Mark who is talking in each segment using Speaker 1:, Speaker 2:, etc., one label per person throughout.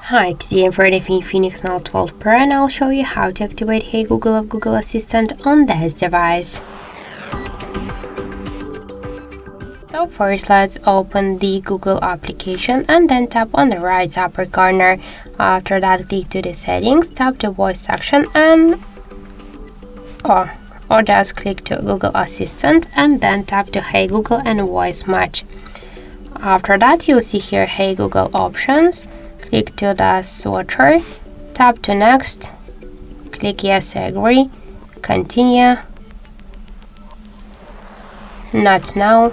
Speaker 1: Hi, today I'm for the INFINIX Note 12 Pro and I'll show you how to activate Hey Google of Google Assistant on this device. So first let's open the Google application and then tap on the right upper corner. After that, click to the settings, tap the voice section and or just click to Google Assistant and then tap to Hey Google and voice match. After that, you'll see here Hey Google options. Click to the switcher, tap to next, click yes, I agree, continue, not now,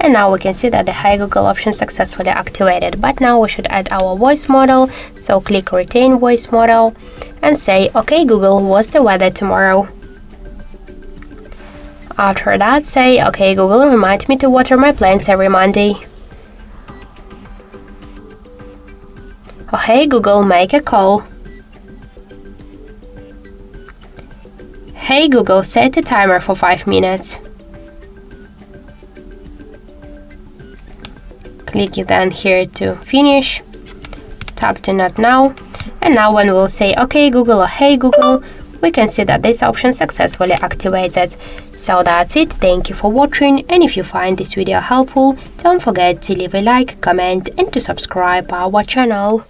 Speaker 1: and now we can see that the Hey Google option successfully activated. But now we should add our voice model, so click retain voice model and say okay Google, what's the weather tomorrow? After that, say okay Google, remind me to water my plants every Monday. Oh, hey Google, make a call. Hey Google, set a timer for 5 minutes. Click then here to finish. Tap to not now. And now when we'll say okay Google or hey Google, we can see that this option successfully activated. So that's it. Thank you for watching, and if you find this video helpful, don't forget to leave a like, comment and to subscribe our channel.